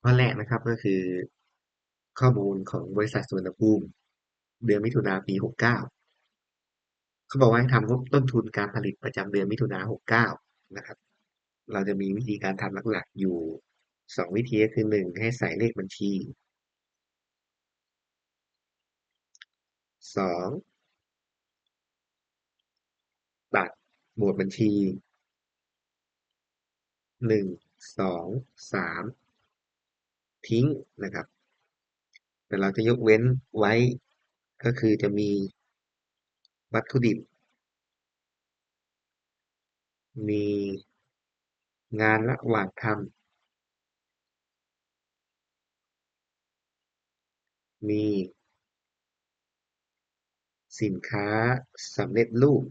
ข้อแรกนะครับก็คือข้อมูลของบริษัทสุวรรณภูมิเดือนมิถุนาปี69เขาบอกว่าให้ทำงบต้นทุนการผลิตประจำเดือนมิถุนา69นะครับเราจะมีวิธีการทำหลักๆอยู่2วิธีก็คือ1ให้ใส่เลขบัญชี2ตัดหมวดบัญชี1 2 3ทิ้งนะครับแต่เราจะยกเว้นไว้ก็คือจะมีวัตถุดิบมีงานระหว่างทำมีสินค้าสำเร็จรูป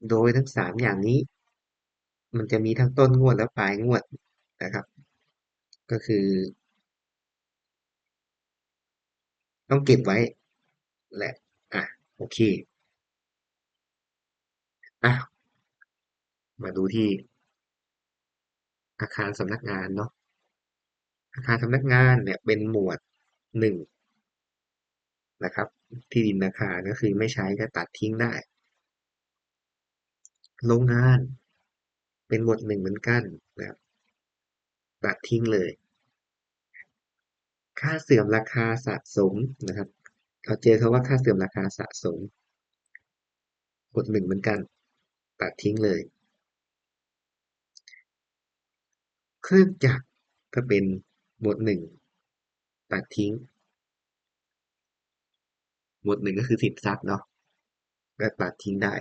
โดยทั้ง3อย่างนี้มันจะมีทั้งต้นงวดและปลายงวดนะครับก็คือต้องเก็บไว้แหละอ่ะโอเคอ่ะมาดูที่อาคารสำนักงานเนาะอาคารสำนักงานเนี่ยเป็นหมวด1นะครับที่ดินอาคารก็คือไม่ใช้ก็ตัดทิ้งได้โรงงานเป็นหมวด1เหมือนกันนะครับตัดทิ้งเลยค่าเสื่อมราคาสะสมนะครับเราเจอคำว่าค่าเสื่อมราคาสะสมหมวด1เหมือนกันตัดทิ้งเลย เครื่องจักรก็เป็นหมวดหนึ่งตัดทิ้งหมวดหนึ่งก็คือสินทรัพย์เนาะก็ตัดทิ้งได้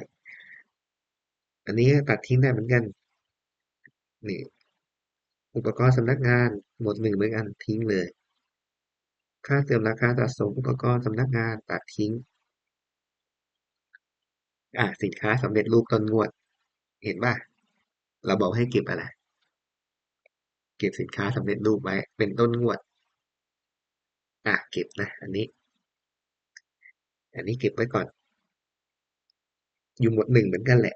อันนี้ก็ตัดทิ้งได้เหมือนกันนี่อุปกรณ์สำนักงานหมวดหนึ่งเหมือนกันทิ้งเลยค่าเสื่อมราคาสะสมอุปกรณ์สำนักงานตัดทิ้งสินค้าสำเร็จรูปต้นงวดเห็นป่ะเราบอกให้เก็บอะไรเก็บสินค้าสำเร็จรูปไว้เป็นต้นงวดเก็บนะอันนี้เก็บไว้ก่อนอยู่หมวดหนึ่งเหมือนกันแหละ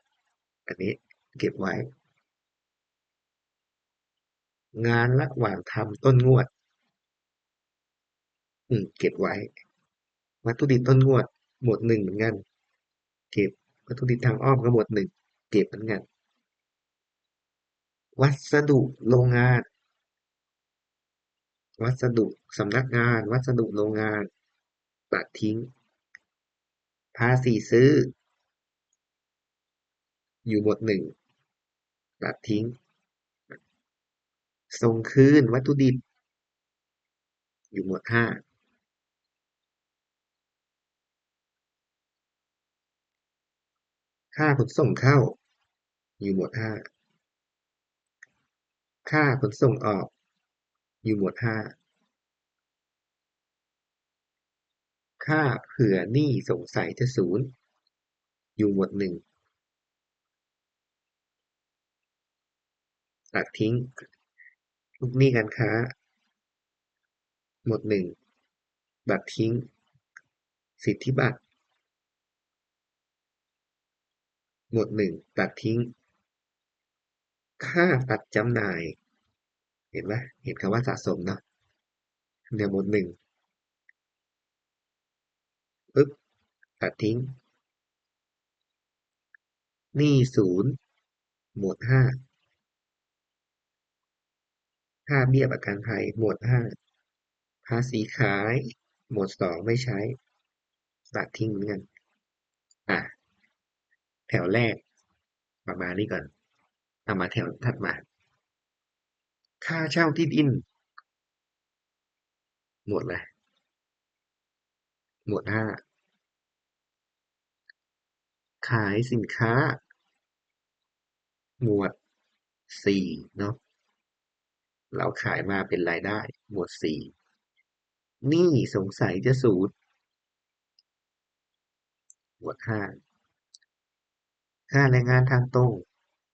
อันนี้เก็บไว้งานระหว่างทำต้นงวดเก็บไว้ วัตถุดิบต้นงวดหมวดหนึ่งเหมือนกันเก็บวัตถุดิบทางอ้อมก็หมวดหนึ่งเก็บเหมือนกันวัสดุโรงงานวัสดุสำนักงานวัสดุโรงงานตัดทิ้งภาษีซื้ออยู่หมวดหนึ่งตัดทิ้งส่งคืนวัตถุดิบอยู่หมวดห้าค่าขนส่งเข้าอยู่หมวดห้าค่าขนส่งออกอยู่หมวดห้าค่าเผื่อหนี้สงสัยจะศูนย์อยู่หมวดหนึ่งตัดทิ้งลูกหนี้การค้าหมวดหนึ่งตัดทิ้งสิทธิบัตร หมวดหนึ่งตัดทิ้งค่าตัดจำหน่ายเห็นไหมเห็นคำว่าสะสมเนาะเดี๋ยวหมวดหนึ่งปึ๊บตัดทิ้งหนี้ศูนย์หมวดห้าค่าเบี้ยประกันภัยหมวดห้าภาษีขายหมวด2ไม่ใช้ตัดทิ้งเหมือนกันอ่ะแถวแรกประมาณนี้ก่อนเอามาแถวถัดมาค่าเช่าที่ดินหมวดอะไรหมวดห้าขายสินค้าหมวด4เนาะเราขายมาเป็นรายได้หมวด4หนี้สงสัยจะศูนย์หมวด5ค่าแรงงานทางตรง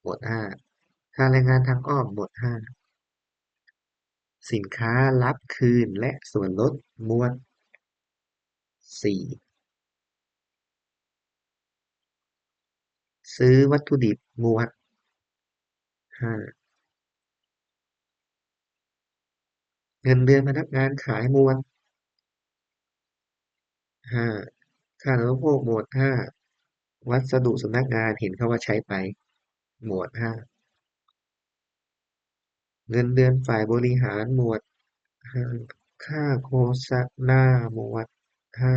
หมวด5ค่าแรงงานทางอ้อมหมวด5สินค้ารับคืนและส่วนลดหมวด4 ซื้อวัตถุดิบหมวดห้าเงินเดือนพนักงานขายหมวดห้าค่าอุปโภคหมวดห้าวัสดุสำนักงานเห็นเขาว่าใช้ไปหมวดห้าเงินเดือนฝ่ายบริหารหมวดห้าค่าโฆษณาหมวดห้า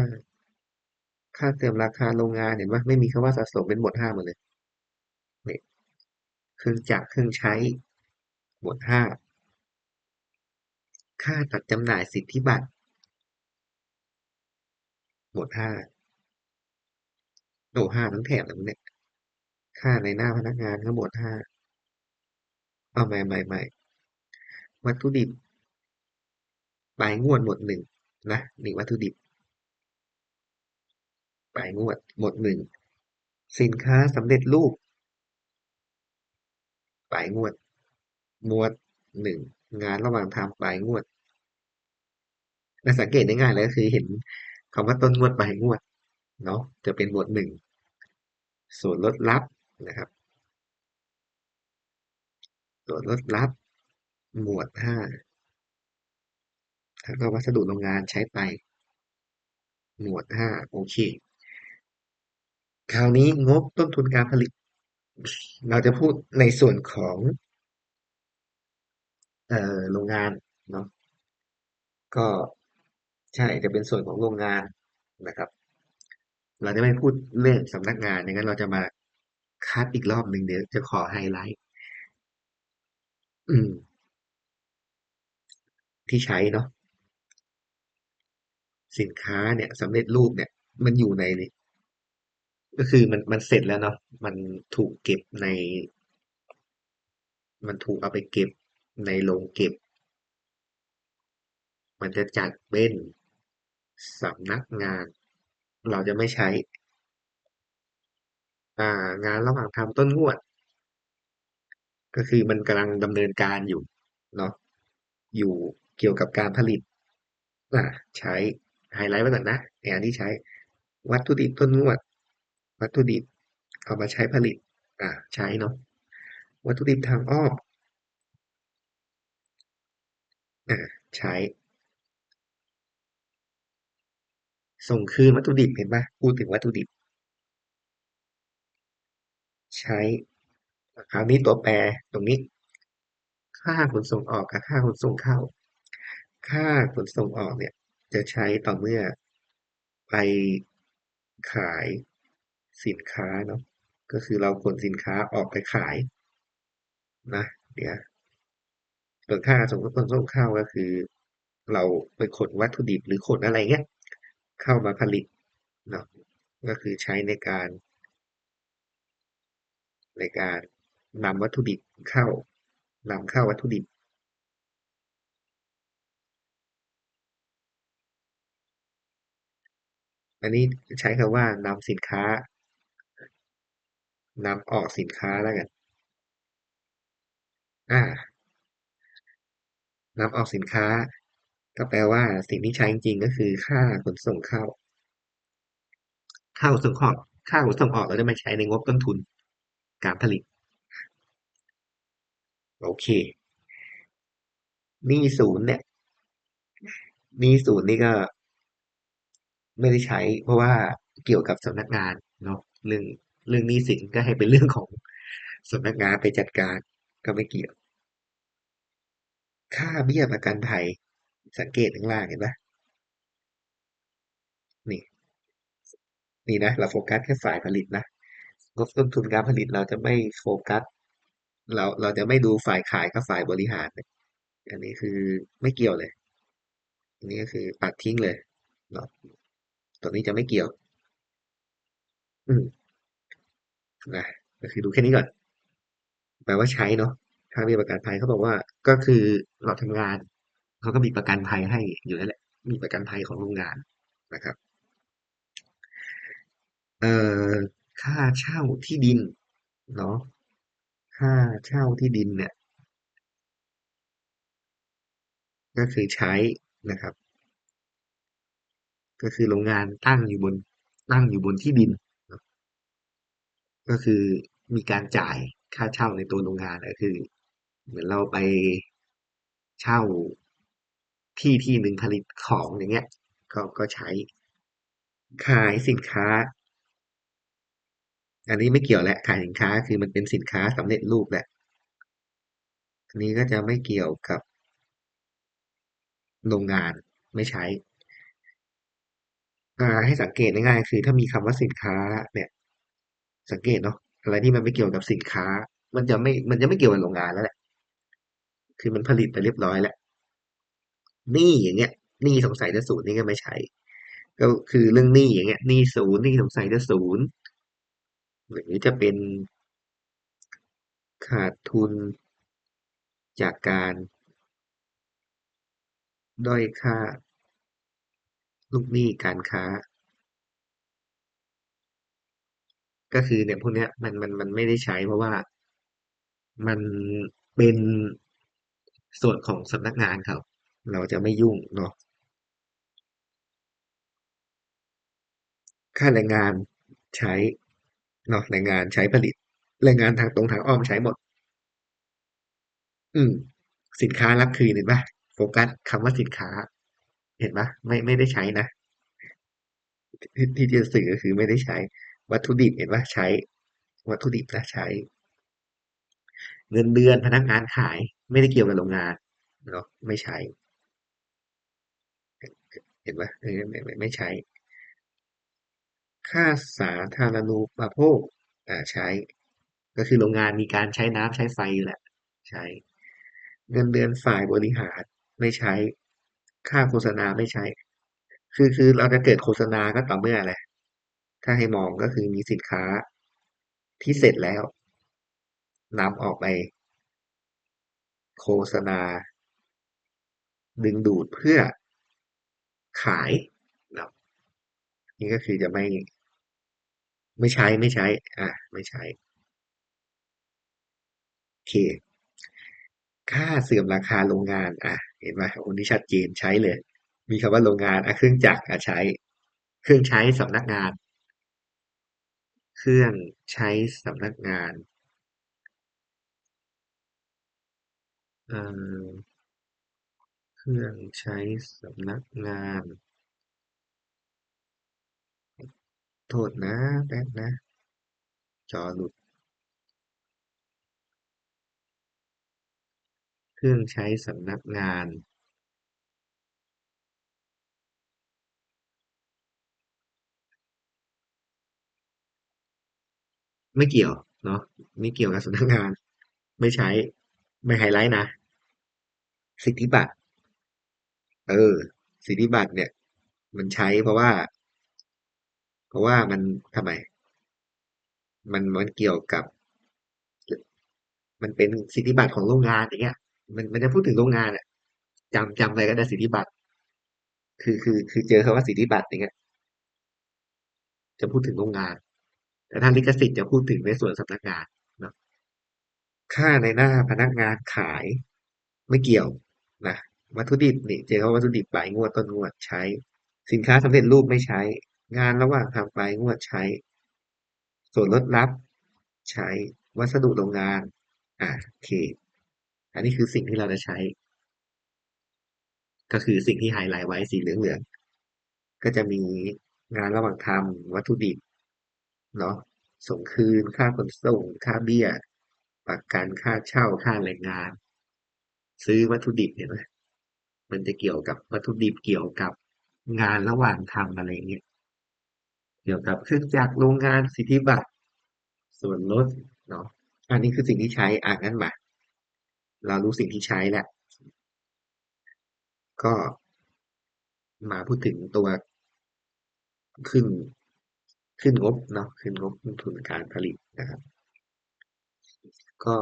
ค่าเติมราคาโรงงานเห็นว่าไม่มีคำว่าสะสมเป็นหมวดห้าหมดเลยเนี่ยเครื่องจักรเครื่องใช้หมวดห้าค่าตัดจำหน่ายสิทธิบัตรหมวดห้าโอ้ห้าทั้งแถบเลยมั้งเนี่ยค่าในหน้าพนักงานก็หมวดห้าเอาใหม่วัตถุดิบปลายงวดหมวดหนึ่งนะนี่วัตถุดิบปลายงวดหมวดหนึ่งสินค้าสำเร็จรูปปลายงวดหมวดหนึ่งงานระหว่างทำปลายงวดและสังเกตได้ง่ายเลยก็คือเห็นคำว่าต้นงวดปลายงวดเนาะจะเป็นหมวดหนึ่งส่วนลดลับนะครับส่วนลดลับหมวดห้าแล้วก็วัสดุโรงงานใช้ไปหมวดห้าโอเคคราวนี้งบต้นทุนการผลิตเราจะพูดในส่วนของโรงงานเนาะก็ใช่จะเป็นส่วนของโรงงานนะครับเราจะไม่พูดเรื่องสำนักงานอย่างนั้นเราจะมาคัดอีกรอบหนึ่งเดี๋ยวจะขอไฮไลท์อืมที่ใช้เนาะสินค้าเนี่ยสำเร็จรูปเนี่ยมันอยู่ในก็คือมันเสร็จแล้วเนาะมันถูกเก็บในมันถูกเอาไปเก็บในโรงเก็บมันจะจัดเป็นสำนักงานเราจะไม่ใช้งานระหว่างทำต้นงวดก็คือมันกำลังดำเนินการอยู่เนาะอยู่เกี่ยวกับการผลิตอ่าใช้ไฮไลท์ไว้ก่อนนะในอันที่ใช้วัตถุดิบต้นงวดวัตถุดิบเอามาใช้ผลิตใช้เนาะวัตถุดิบทางอ้อมใช้ส่งคืนวัตถุดิบเห็นปะพูดถึงวัตถุดิบใช้คราวนี้ตัวแปรตรงนี้ค่าขนส่งออกกับค่าขนส่งเข้าค่าขนส่งออกเนี่ยจะใช้ต่อเมื่อไปขายสินค้าเนาะก็คือเราขนสินค้าออกไปขายนะเดี๋ยวส่วนค่าส่งขนส่งเข้าก็คือเราไปขนวัตถุดิบหรือขนอะไรเงี้ยเข้ามาผลิตเนาะก็คือใช้ในการนำวัตถุดิบเข้านำเข้าวัตถุดิบอันนี้ใช้คำว่านำสินค้านำออกสินค้าแล้วกันอ่านำออกสินค้าก็แปลว่าสิ่งที่ใช้จริงๆก็คือค่าขนส่งเข้าค่าขนส่งออกค่าขนส่งออกเราจะไม่ใช้ในงบต้นทุนการผลิตโอเคหนี้ศูนย์เนี่ยหนี้ศูนย์นี่ก็ไม่ได้ใช้เพราะว่าเกี่ยวกับสำนักงานเนาะเรื่องเรื่องหนี้สินก็ให้เป็นเรื่องของสำนักงานไปจัดการก็ไม่เกี่ยวค่าเบี้ยประกันภัยสังเกตข้างล่างเห็นปะนี่นี่นะเราโฟกัสแค่ฝ่ายผลิตนะงบต้นทุนการผลิตเราจะไม่โฟกัสเราจะไม่ดูฝ่ายขายกับฝ่ายบริหารอันนี้คือไม่เกี่ยวเลยอันนี้ก็คือตัดทิ้งเลยเนาะตัวนี้จะไม่เกี่ยวอืมนะก็คือดูแค่นี้ก่อนแปลว่าใช้เนาะค่าเบี้ยประกันภัยเขาบอกว่าก็คือเราทำงานเขาก็มีประกันภัยให้อยู่แล้วแหละมีประกันภัยของโรงงานนะครับเอ่อค่าเช่าที่ดินเนาะค่าเช่าที่ดินเนี่ยก็คือใช้นะครับก็คือโรงงานตั้งอยู่บนที่ดิน ก็คือมีการจ่ายค่าเช่าในตัวโรงงานก็คือเหมือนเราไปเช่าที่หนึ่งผลิตของอย่างเงี้ยก็ใช้ขายสินค้าอันนี้ไม่เกี่ยวแหละขายสินค้าคือมันเป็นสินค้าสำเร็จรูปแหละอันนี้ก็จะไม่เกี่ยวกับโรงงานไม่ใช้ให้สังเกตง่ายๆคือถ้ามีคำว่าสินค้าเนี่ยสังเกตเนาะอะไรที่มันไม่เกี่ยวกับสินค้ามันจะไม่เกี่ยวกับโรงงานแล้วแหละคือมันผลิตไปเรียบร้อยแล้วหนี้อย่างเงี้ยหนี้สงสัยจะศูนย์นี่ก็ไม่ใช่ก็คือเรื่องหนี้อย่างเงี้ยหนี้ศูนย์หนี้สงสัยจะศูนย์หรือจะเป็นขาดทุนจากการด้อยค่าลูกหนี้การค้าก็คือเนี่ยพวกเนี้ยมันไม่ได้ใช้เพราะว่ามันเป็นส่วนของสำนักงานเขาเราจะไม่ยุ่งเนาะค่าแรงงานใช้เนาะแรงงานใช้ผลิตแรงงานทางตรงทางอ้อมใช้หมดอืมสินค้ารับคืนเห็นปะโฟกัสคำว่าสินค้าเห็นปะไม่ได้ใช้นะที่จะสื่อก็คือไม่ได้ใช้วัตถุดิบเห็นปะใช้วัตถุดิบนะใช้เงินเดือนพนักงานขายไม่ได้เกี่ยวกับโรงงานเนาะไม่ใช้เห็นปะไม่ใช้ ค่าสาธารณูปโภคใช้ก็คือโรงงานมีการใช้น้ำใช้ไฟอยู่แหละใช้เงินเดือนฝ่ายบริหารไม่ใช้ค่าโฆษณาไม่ใช้คือเราจะเกิดโฆษณาก็ต่อเมื่ออะไรถ้าให้มองก็คือมีสินค้าที่เสร็จแล้วนำออกไปโฆษณาดึงดูดเพื่อขายเนาะนี่ก็คือจะไม่ใช้ไม่ใช้ไม่ใช้โอเค ค่าเสื่อมราคาโรงงานเห็นไหมโอ้นี่ชัดเจนใช้เลยมีคำว่าโรงงานเครื่องจักรใช้เครื่องใช้สำนักงานเครื่องใช้สำนักงานเอ่อเครื่องใช้สำนักงานโทษนะแป๊บนะจอหลุดเครื่องใช้สำนักงานไม่เกี่ยวเนาะไม่เกี่ยวกับสำนักงานไม่ใช้ไม่ไฮไลท์นะสิทธิบัตรเออสิทธิบัตรเนี่ยมันใช้เพราะว่ามันทำไมมันเกี่ยวกับ มันเป็นสิทธิบัตรของโรงงานอย่างเงี้ยมันจะพูดถึงโรงงานอะจำไปก็ได้สิทธิบัตรคือเจอคำว่าสิทธิบัตรอย่างเงี้ยจะพูดถึงโรงงานแต่ถ้าลิขสิทธิ์จะพูดถึงในส่วนสำนักงานเนาะค่าในหน้าพนักงานขายไม่เกี่ยวนะวัตถุดิบนี่เจอคำว่าวัตถุดิบปลายงวดต้นงวดใช้สินค้าสำเร็จรูปไม่ใช้งานระหว่างทำปลายงวดใช้ส่วนลดลับใช้วัสดุโรงงานโอเคอันนี้คือสิ่งที่เราจะใช้ ก็คือสิ่งที่ไฮไลท์ไว้สีเหลืองๆก็จะมีงานระหว่างทำวัตถุดิบเนาะส่งคืนค่าขนส่งค่าเบี้ยประกันค่าเช่าค่าแรงงานซื้อวัตถุดิบเห็นไหมมันจะเกี่ยวกับวัตถุดิบเกี่ยวกับงานระหว่างทำอะไรเงี้ยเกี่ยวกับเครื่องจักรโรงงานสิทธิบัตรส่วนลดเนาะอันนี้คือสิ่งที่ใช้งั้นมาเรารู้สิ่งที่ใช้แล้วก็มาพูดถึงตัวขึ้นขึ้นงบเนาะขึ้นงบทุนการผลิตนะครับ ก็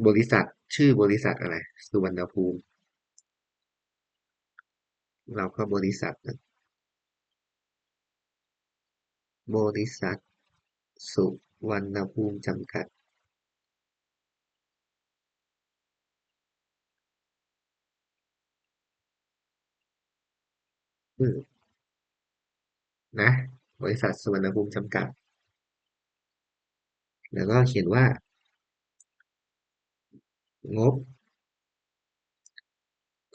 บริษัทชื่อบริษัทอะไรสุวรรณภูมิเราก็บริษัทบริษัทสุวรรณภูมิจำกัดอืมนะ บริษัทสุวรรณภูมิจำกัดแล้วก็เขียนว่างบ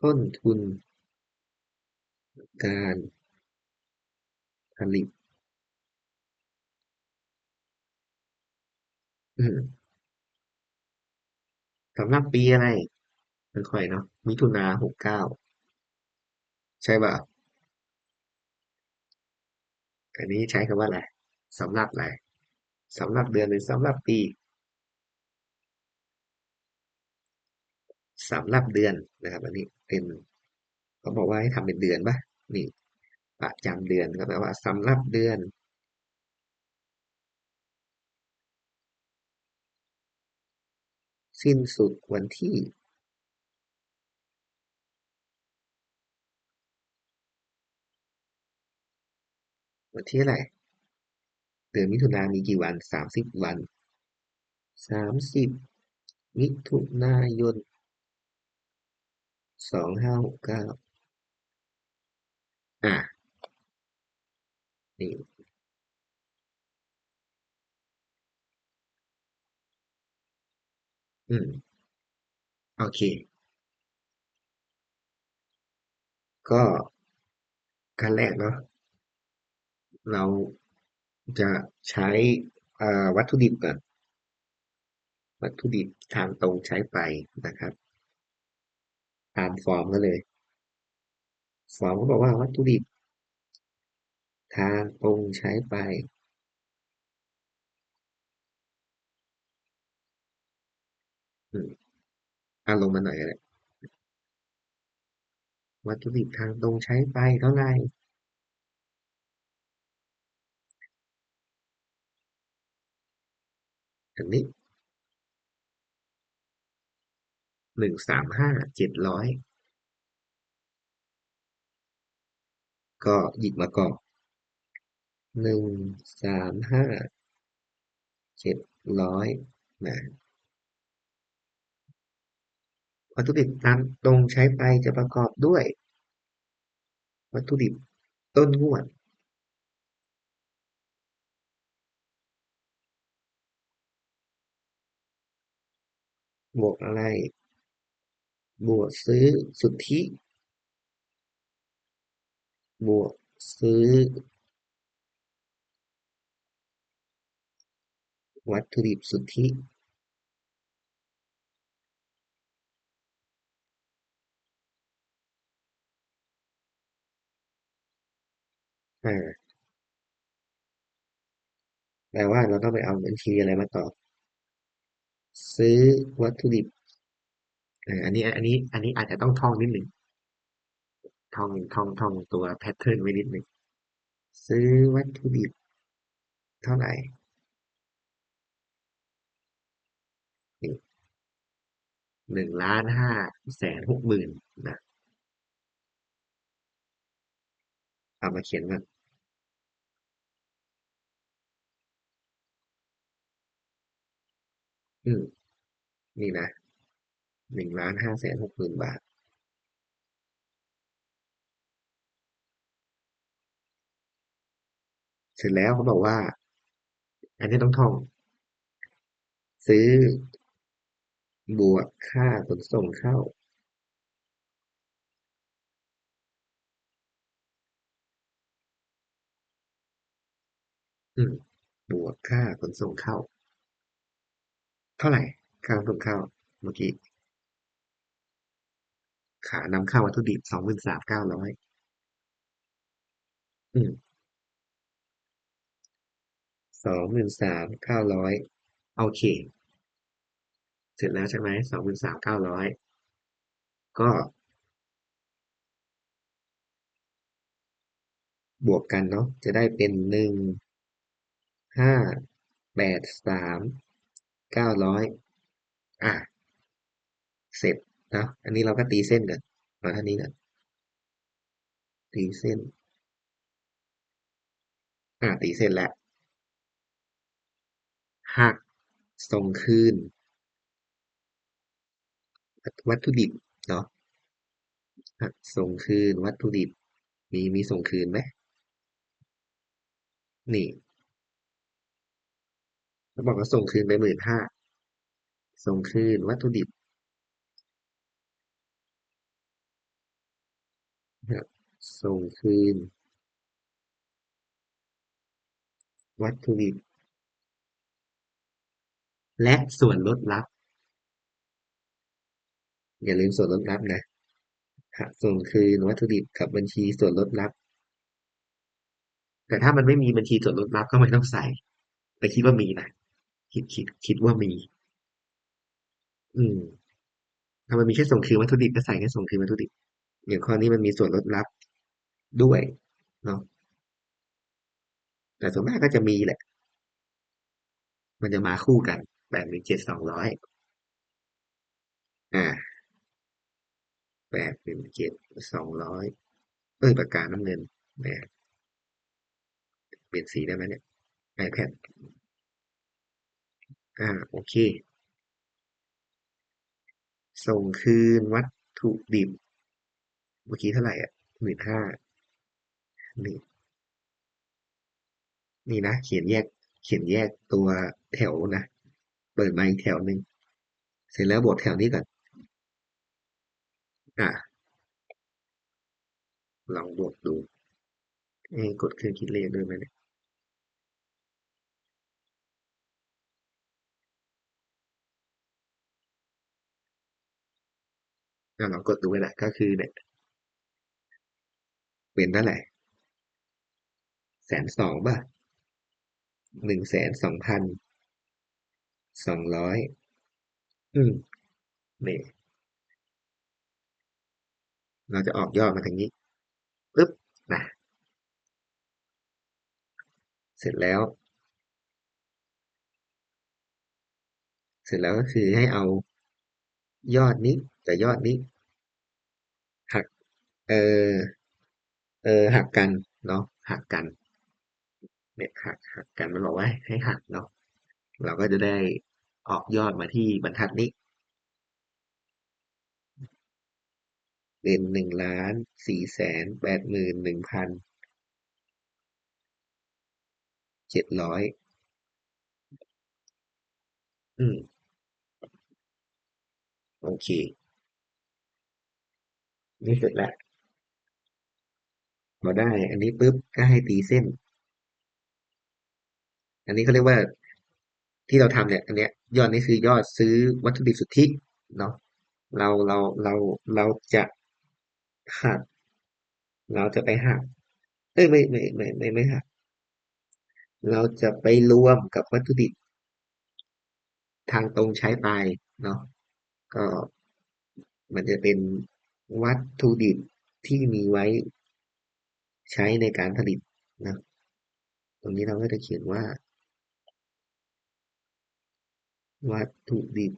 ต้นทุนการผลิตอืมสำหรับปีอะไรค่อยๆเนาะมิถุนา69ใช่ป่ะอันนี้ใช้คำว่าอะไรสำหรับอะไรสำหรับเดือนหรือสำหรับปีสำหรับเดือนนะครับอันนี้เป็นเขาบอกว่าให้ทำเป็นเดือนป่ะนี่ประจำเดือนก็แปลว่าสำหรับเดือนสิ้นสุดวันที่วันที่อะไรเดือนมิถุนามีกี่วัน30 วัน30มิถุนายน2569อ่ะนี่อืมโอเคก็ขั้นแรกเนาะเราจะใช้วัตถุดิบก่อนวัตถุดิบทางตรงใช้ไปนะครับตามฟอร์มก็เลยฟอร์มก็บอกว่าวัตถุดิบทางตรงใช้ไปอืมลงมาหน่อยก็ได้วัตถุดิบทางตรงใช้ไปเท่าไหร่อันนี้135,700ก็หยิบมาก่อน135,700นะวัตถุดิบตามตรงใช้ไปจะประกอบด้วยวัตถุดิบต้นงวดบวกอะไรบวกซื้อสุทธิบวกซื้อวัตถุดิบสุทธิอ่าแปลว่าเราต้องไปเอาบัญชีอะไรมาต่อซื้อวัตถุดิบอันนี้อาจจะต้องท่องนิดหนึ่งท่องตัวแพทเทิร์นไว้นิดหนึ่งซื้อวัตถุดิบเท่าไหร่นี่1,560,000นะเอามาเขียนกันอืมนี่นะ1,560,000 บาทเสร็จแล้วเขาบอกว่าอันนี้ต้องท่องซื้อบวกค่าขนส่งเข้าอืมบวกค่าขนส่งเข้าเท่าไหร่ค่าขนส่งเข้าเมื่อกี้ขานำเข้าวัตถุดิบ23,900อืม23,900โอเคเสร็จแล้วใช่ไหม23,900ก็บวกกันเนาะจะได้เป็น1,583,900อ่ะเสร็จเนาะอันนี้เราก็ตีเส้นกันมาท่านี้กันตีเส้นตีเส้นแล้วหักส่งคืนวัตถุดิบเนาะหักส่งคืนวัตถุดิบมีส่งคืนไหม นี่เขาบอกว่าส่งคืนไป15,000ส่งคืนวัตถุดิบนะครับส่งคืนวัตถุดิบและส่วนลดลับอย่าลืมส่วนลดลับนะหากส่งคืนวัตถุดิบกับบัญชีส่วนลดลับแต่ถ้ามันไม่มีบัญชีส่วนลดลับก็ไม่ต้องใส่แต่คิดว่ามีนะคิดว่ามีอืมถ้ามันมีแค่ส่งคืนวัตถุดิบก็ใส่แค่ส่งคืนวัตถุดิบอย่างข้อนี้มันมีส่วนลดลับด้วยเนาะแต่ส่วนมากก็จะมีแหละมันจะมาคู่กัน817,200อ่า817,200ปากกาน้ำเงินแหมเปลี่ยนสีได้ไหมเนี่ย iPad โอเคส่งคืนวัตถุดิบเมื่อกี้เท่าไหร่อ่ะ15,000นี่นี่นะเขียนแยกตัวแถวนะเปิดมาอีกแถวหนึ่งเสร็จแล้วบวกแถวนี้ก่อนอ่ะลองบวกดูกดเครื่องคิดเลขด้วยไหมเนี่ยลองกดดูไปแหละก็คือเนี่ยเป็นเท่าไหร่120,000ป่ะ112,200อืมเนี่ยเราจะออกยอดมาทางนี้ปึ๊บนะเสร็จแล้วก็คือให้เอายอดนี้กับยอดนี้หักเออหักกันเนาะหักกันเนี่ยหักกันมันบอกว่าให้หักเนาะเราก็จะได้ออกยอดมาที่บรรทัดนี้เป็น1,481,700อืมโอเคนี่เสร็จแล้วพอได้อันนี้ปุ๊บก็ให้ตีเส้นอันนี้เขาเรียกว่าที่เราทำเนี่ยอันเนี้ยยอดนี้คือยอดซื้อวัตถุดิบสุทธิเนาะเราเราจะหักเราจะไปหักไม่หักเราจะไปรวมกับวัตถุดิบทางตรงใช้ไปเนาะก็มันจะเป็นวัตถุดิบที่มีไว้ใช้ในการผลิตนะตรงนี้เราก็จะเขียนว่าวัตถุดิบ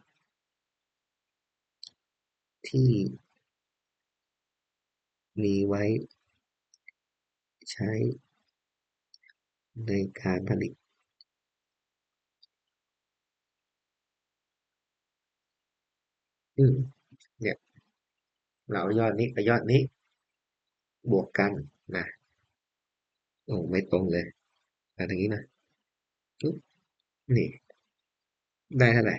ที่มีไว้ใช้ในการผลิตอืมเนี่ยเราเอายอดนี้กับยอดนี้บวกกันนะโอ้ไม่ตรงเลยมาทางนี้นะปึ๊บนี่ได้เท่าไหร่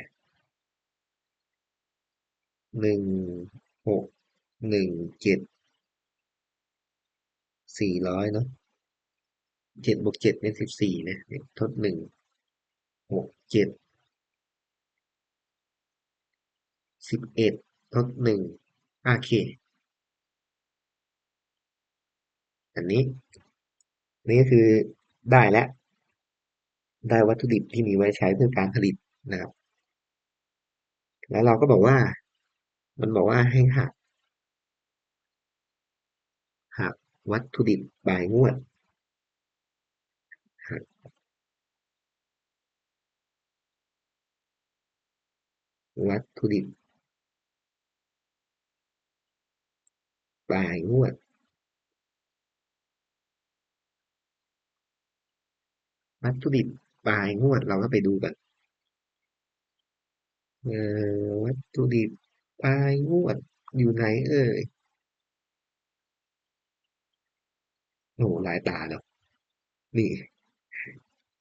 16,174เนาะ7+7เป็น14เนี่ยทด1 6 711ทด1โอเคอันนี้นี่ก็คือได้แล้วได้วัตถุดิบที่มีไว้ใช้เพื่อการผลิตนะครับแล้วเราก็บอกว่ามันบอกว่าให้หักวัตถุดิบรายงวดหักวัตถุดิบรายงวดวัตถุดิบรายงวดเราก็ไปดูกันวัตถุดิบรายงวดอยู่ไหนเอ่ยโอ้หลายตาเนาะนี่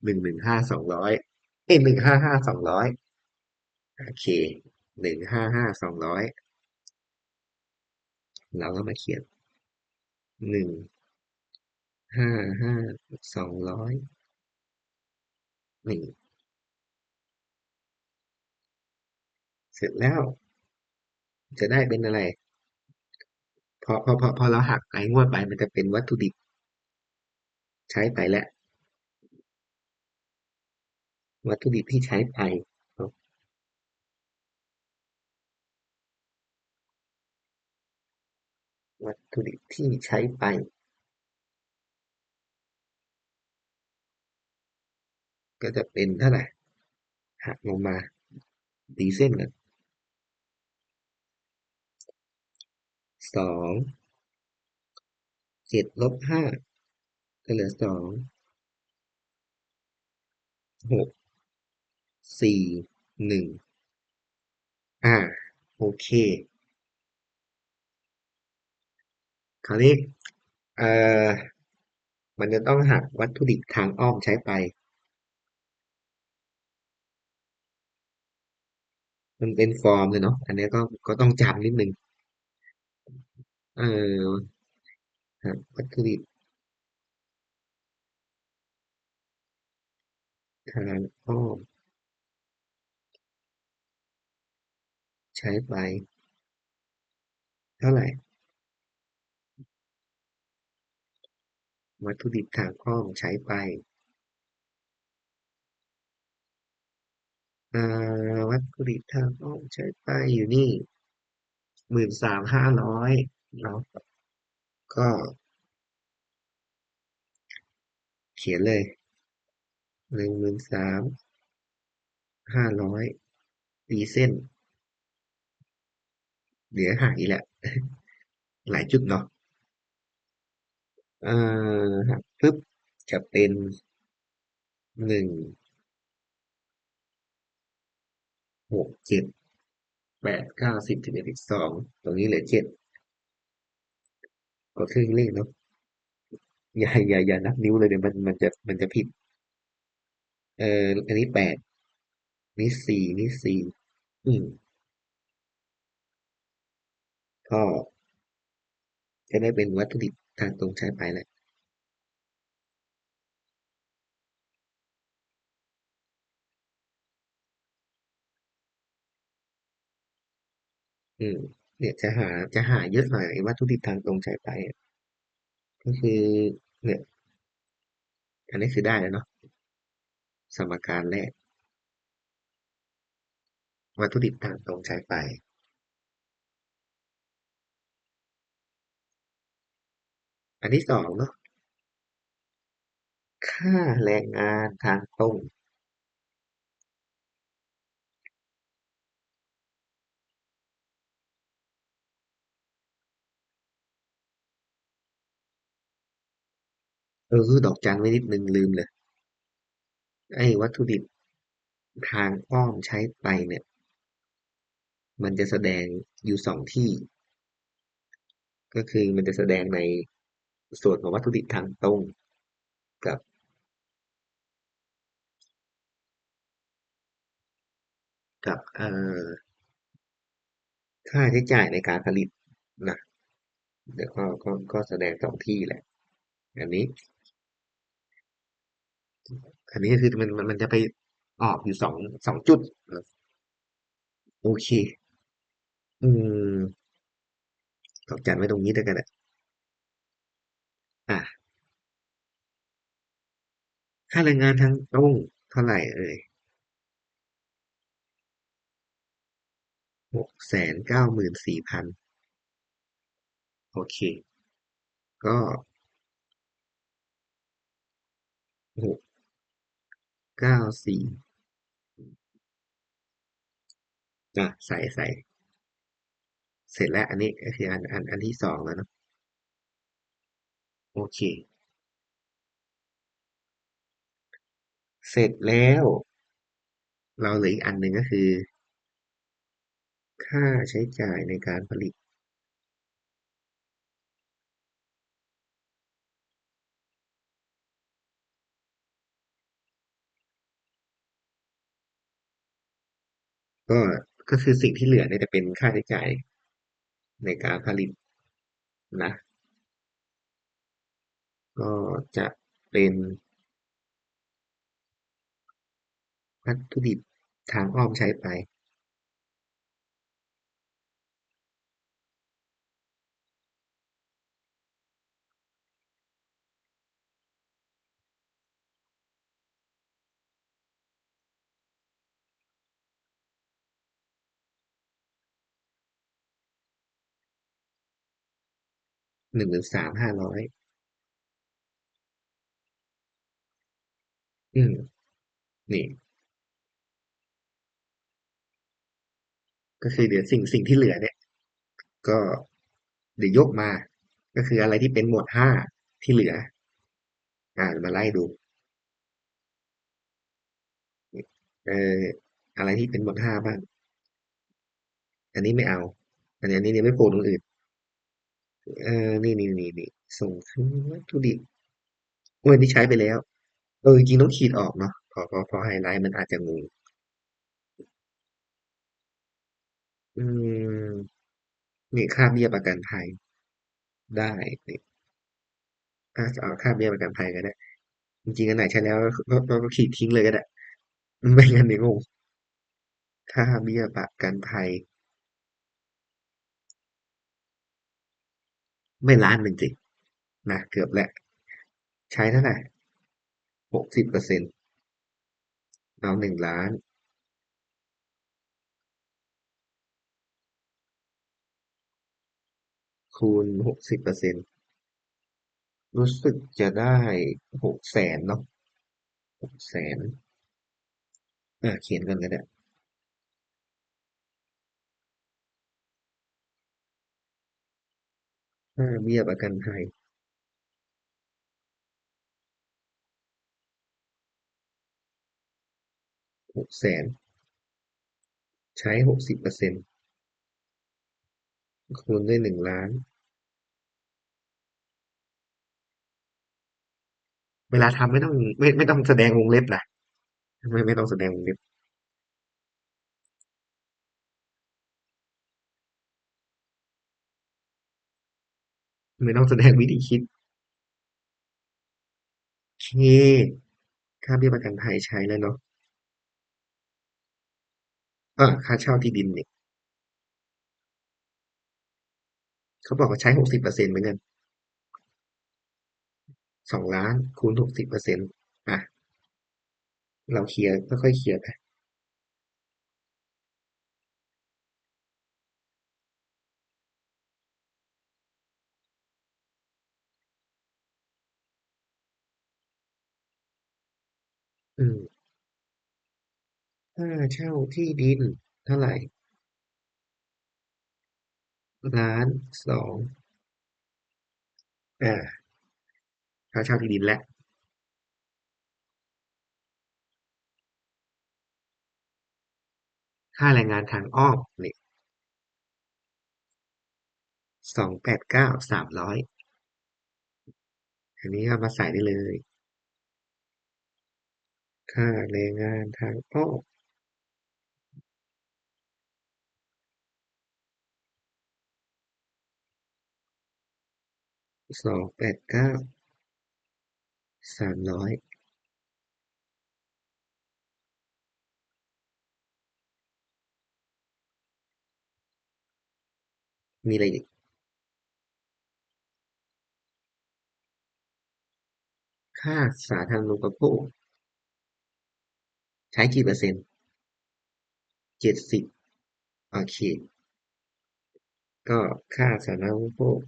115 200155 200โอเค155 200เราก็มาเขียน155 200เสร็จแล้วจะได้เป็นอะไรพอเราหักไอ้งวดไปมันจะเป็นวัตถุดิบใช้ไปแล้ววัตถุดิบที่ใช้ไปวัตถุดิบที่ใช้ไปก็จะเป็นเท่าไหร่หักลงมาตีเส้นกัน2 7 ลบ 5ก็เหลือ2 6 4 1อ่าโอเคคราวนี้เอ่อมันจะต้องหักวัตถุดิบทางอ้อมใช้ไปมันเป็นฟอร์มเลยเนาะอันนี้ก็ต้องจำนิดนึงเออหักวัตถุดิบทางอ้อมใช้ไปเท่าไหร่วัตถุดิบทางอ้อมใช้ไปวัตถุดิบทางอ้อมใช้ไปอยู่นี่13,500เนาะก็เขียนเลย13,500ตีเส้นเดี๋ยวหายอีกแหละหลายจุดเนาะหักปึ๊บจะเป็น1 6 7 8 9 10 11 12ตรงนี้เหลือ7ก็ครึ่งเลขเนาะอย่านับนิ้วเลยเดี๋ยวมันจะผิดอันนี้8นี่ 4อืมก็จะได้เป็นวัตถุดิบทางตรงใช้ไปแหละอืมเนี่ยจะหาเยอะหน่อยไอ้วัตถุดิบทางตรงใช้ไปอะก็คือเนี่ยอันนี้คือได้แล้วเนาะสมการแรกวัตถุดิบทางตรงใช้ไปอันที่สองเนาะค่าแรงงานทางตรงดอกจันไว้นิดนึงลืมเลยไอ้วัตถุดิบทางอ้อมใช้ไปเนี่ยมันจะแสดงอยู่2 ที่ก็คือมันจะแสดงในส่วนของวัตถุดิบทางตรงกับกับค่าใช้จ่ายในการผลิตนะเดี๋ยวก็แสดง2 ที่แหละอันนี้ก็คือมันจะไปออกอยู่สองจุดโอเคอืมดอกจันไว้ตรงนี้ด้วยกันอ่ะอ่ะค่าแรงงานทางตรงเท่าไหร่เอ่ย694,000โอเคก็694ใส่เสร็จแล้วอันนี้ก็คืออันที่สองแล้วเนาะโอเคเสร็จแล้วเราเหลืออีกอันหนึ่งก็คือค่าใช้จ่ายในการผลิต ก็ก็คือสิ่งที่เหลือเนี่ยจะเป็นค่าใช้จ่ายในการผลิตนะก็จะเป็นวัตถุดิบทางอ้อมใช้ไป13,500อืมนี่ก็คือเดี๋ยวสิ่งที่เหลือเนี่ยก็เดี๋ยวยกมาก็คืออะไรที่เป็นหมวดห้าที่เหลือมาไล่ดูเอออะไรที่เป็นหมวดห้าบ้างอันนี้ไม่เอาอันนี้ไม่โผล่ตรงอื่นนี่ส่งขึ้นวัตถุดิบโอ้ยนี่ใช้ไปแล้วจริงๆต้องขีดออกเนาะพอไฮไลท์มันอาจจะงงอืมนี่ค่าเบี้ยประกันภัยได้นี่ถ้าจะเอาค่าเบี้ยประกันภัยก็ได้จริงๆอันไหนใช้แล้วก็ขีดทิ้งเลยก็ได้ไม่งั้นเดี๋ยวงงค่าเบี้ยประกันภัยไม่ล้านหนึ่งสินะเกือบแหละใช้เท่าไหร่60%เอา1,000,000คูณ60%รู้สึกจะได้600,000เนาะ600,000เขียนกันก็ได้ค่าเบี้ยประกันภัย600,000ใช้60%คูณด้วย1,000,000เวลาทำไม่ต้องแสดงวงเล็บนะไม่ต้องแสดงวงเล็บไม่ต้องแสดงวิธีคิดโอเคค่าเบี้ยประกันภัยใช้แล้วเนาะค่าเช่าที่ดินเนี่ยเขาบอกว่าใช้60%เหมือนกัน2,000,000คูณ60%อ่ะเราเคลียร์ค่อยๆเคลียร์ไปอืมค่าเช่าที่ดินเท่าไหร่1,200,000อ่าค่าเช่าที่ดินและค่าแรงงานทางอ้อมนี่289,300อันนี้เอามาใส่ได้เลยค่าแรงงานทางอ้อม289,300มีอะไรอีกค่าสาธารณูปโภคใช้กี่เปอร์เซ็นต์70โอเคก็ค่าสาธารณูปโภค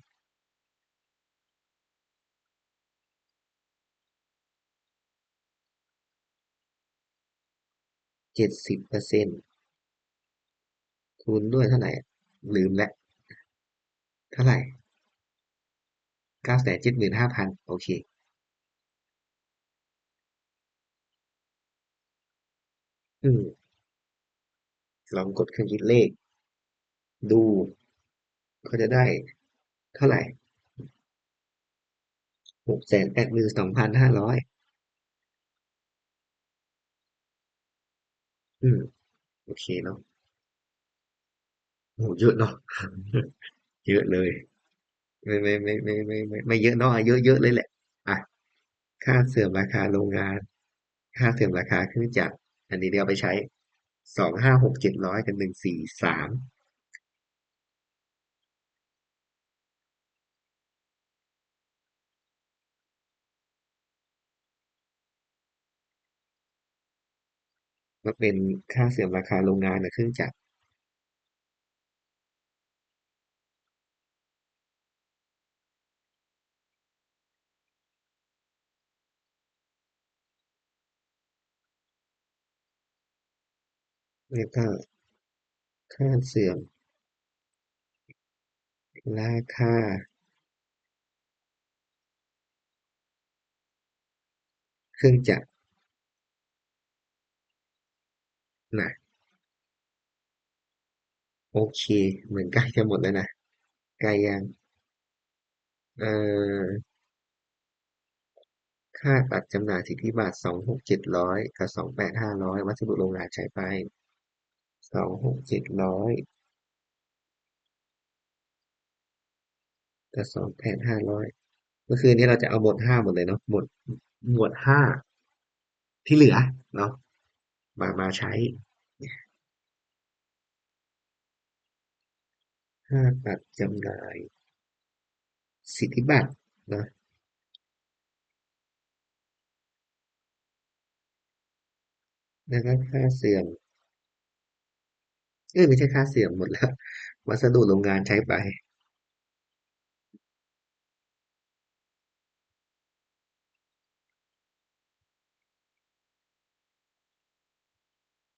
70%คูณด้วยเท่าไหร่ลืมแล้วเท่าไหร่975,000โอเคอืมลองกดเครื่องคิดเลขดูก็จะได้เท่าไหร่682,500อืมโอเคเนาะ โอ้โหเยอะเนาะเยอะเลยไม่เยอะเนาะเยอะเยอะเลยแหละอ่ะค่าเสื่อมราคาโรงงานค่าเสื่อมราคาเครื่องจักรอันนี้เดี๋ยวเอาไปใช้256700กับ143มาเป็นค่าเสื่อมราคาโรงงานกับเครื่องจักรแล้วก็ค่าเสื่อมราคาเครื่องจักรนะโอเคเหมือนใกล้จะหมดแล้วนะใกล้ยังเอ่อค่าตัดจำหน่ายสิทธิบัตร26,700กับ28,500วัสดุโรงงานใช้ไป26,700กับ28,500เมื่อคืนนี้เราจะเอาหมวดห้าหมดเลยเนาะหมวดห้าที่เหลือเนาะมาใช้ค่าตัดจำหน่ายสิทธิบัตรเนาะแล้วก็ค่าเสื่อมไม่ใช่ค่าเสื่อมหมดแล้ววัสดุโรงงานใช้ไป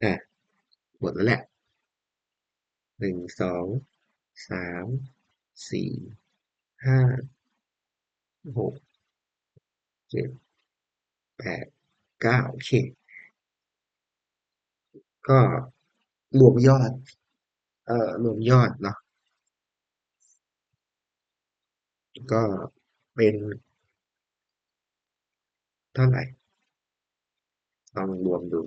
อ่ะหมดแล้วแหละ1 23 45 67 8 9โอเคก็รวมยอดรวมยอดเนาะก็เป็นเท่าไหร่ลองรวมดู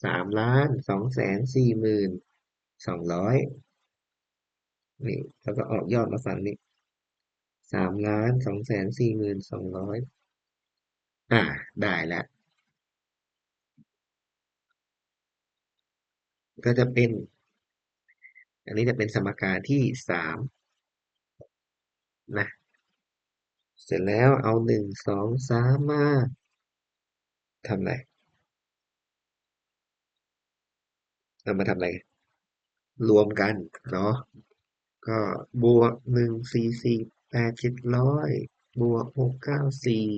3,240,200นี่แล้วก็ออกยอดมาฝั่งนี้3,240,200อ่าได้แล้วก็จะเป็นอันนี้จะเป็นสมการที่3นะเสร็จแล้วเอา1 2 3มาทำอะไรเอามาทำอะไรรวมกันเนาะก็บวก1,448,700บวก694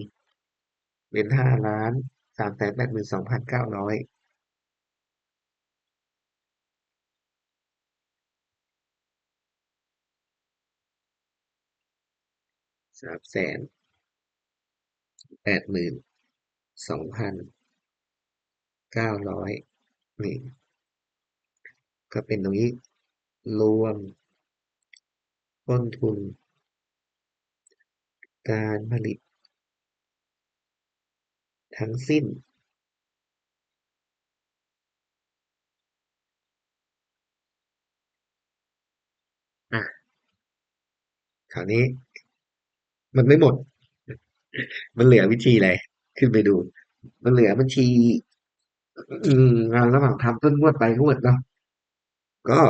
เป็น5,382,9003,829,900นี่ก็เป็นตรงนี้รวมต้นทุนการผลิตทั้งสิ้นอ่ะคราวนี้มันไม่หมดมันเหลือวิธีอะไรขึ้นไปดูมันเหลือบัญชีงานระหว่างทำต้นงวดไปงวดเนาะก็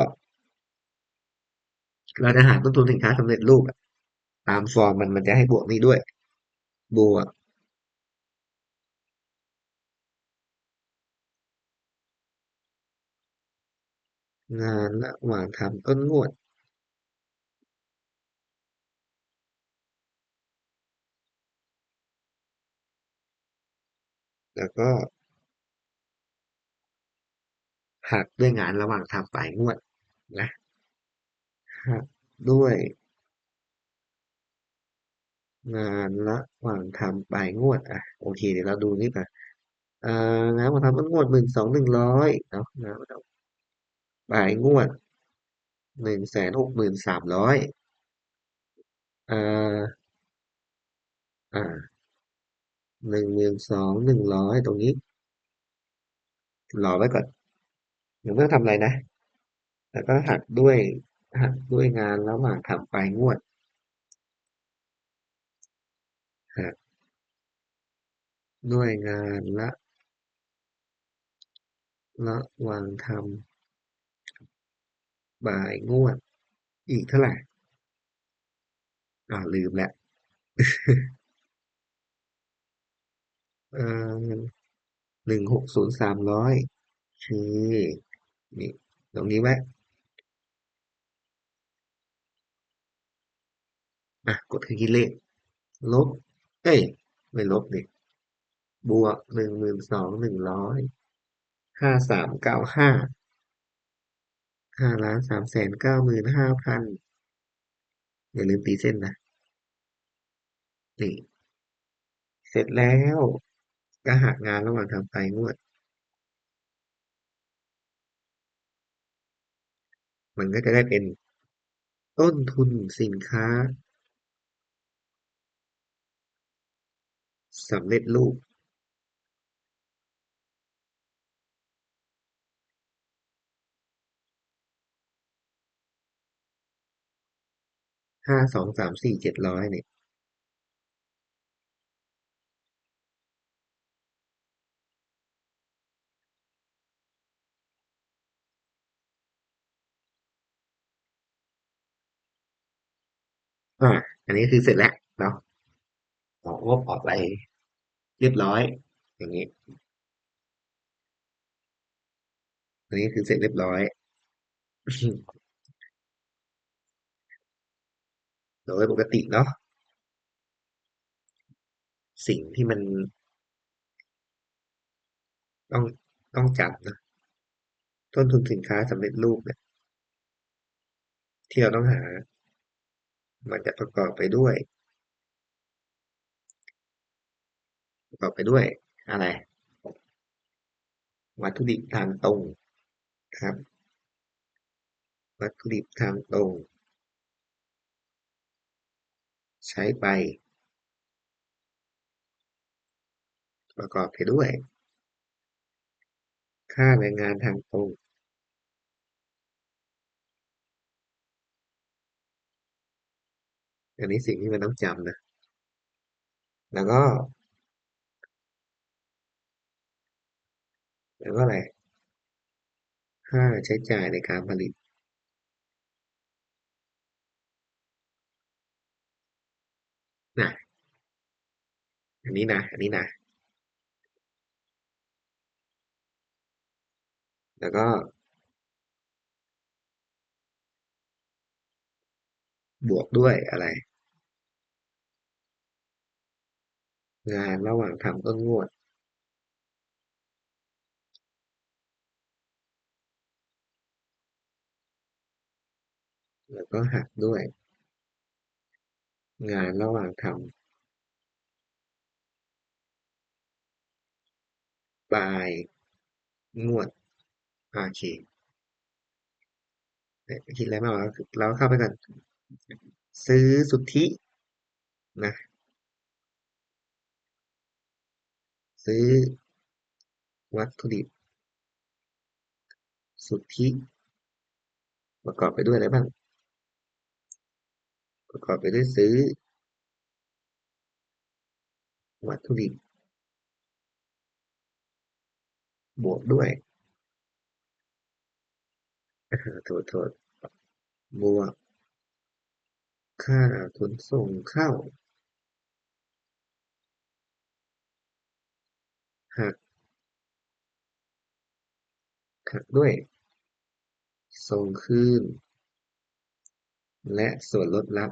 เราจะหาต้นทุนสินค้าสำเร็จรูปอะตามฟอร์มมันจะให้บวกนี้ด้วยบวกงานระหว่างทำต้นงวดแล้วก็หักด้วยงานระหว่างทำปลายงวดนะหักด้วยงานระหว่างทำปลายงวดอ่ะโอเคเดี๋ยวเราดูนี่ก่อน งานมาทำต้นงวด12,100เนาะงานมาทำปลายงวด163,000อ่า12,100ตรงนี้รอไว้ก่อนยังไม่ต้องทำอะไรนะแล้วก็หักด้วยงานระหว่างทำปลายงวดหักด้วยงานระหว่างทำปลายงวดอีกเท่าไหร่ลืมแล้วเอ่อ16,300โอเคนี่ตรงนี้ไว้กดเครื่องคิดเลขลบเอ้ยไม่ลบดิบวก12,10053,950,000,5,395,000อย่าลืมตีเส้นนะนี่เสร็จแล้วก็หักงานระหว่างทำปลายงวดมันก็จะได้เป็นต้นทุนสินค้าสำเร็จรูป5234,700เนี่ยอ่าอันนี้คือเสร็จแล้วเนาะออกงบออกไปเรียบร้อยอย่างนี้อันนี้คือเสร็จเรียบร้อยโดยปกติเนาะสิ่งที่มันต้องต้องจับนะต้นทุนสินค้าสำเร็จรูปเนี่ยที่เราต้องหามันจะประกอบไปด้วยอะไรวัตถุดิบทางตรงครับวัตถุดิบทางตรงใช้ไปประกอบไปด้วยค่าแรงงานทางตรงอันนี้สิ่งที่มันต้องจำนะแล้วก็อะไรค่าใช้จ่ายในการผลิตนะอันนี้นะแล้วก็บวกด้วยอะไรงานระหว่างทำต้นงวดแล้วก็หักด้วยงานระหว่างทำปลายงวดโอเคคิดอะไรมากวะเราเข้าไปก่อนซื้อสุทธินะซื้อวัตถุดิบสุทธิประกอบไปด้วยอะไรบ้างประกอบไปด้วยซื้อวัตถุดิบบวกด้วยโทษบวกค่าขนส่งเข้าหักด้วยส่งคืนและส่วนลดลับ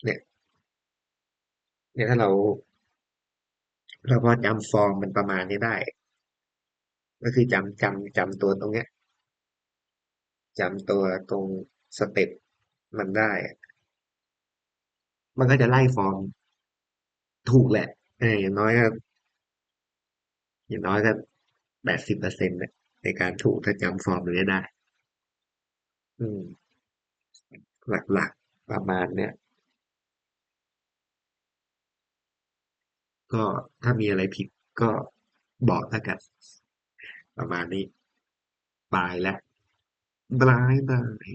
เนี่ยถ้าเราพอจำฟอร์มมันประมาณนี้ได้ก็คือจำตัวตรงเนี้ยจำตัวตรงสเต็ปมันได้มันก็จะไล่ฟอร์มถูกแหละอย่างน้อย อย่างน้อยก็80%ในการถูกถ้าจำฟอร์มนี้ได้อืมหลักๆประมาณเนี้ยก็ถ้ามีอะไรผิดก็บอกแล้วกันประมาณนี้บายแล้วบายบาย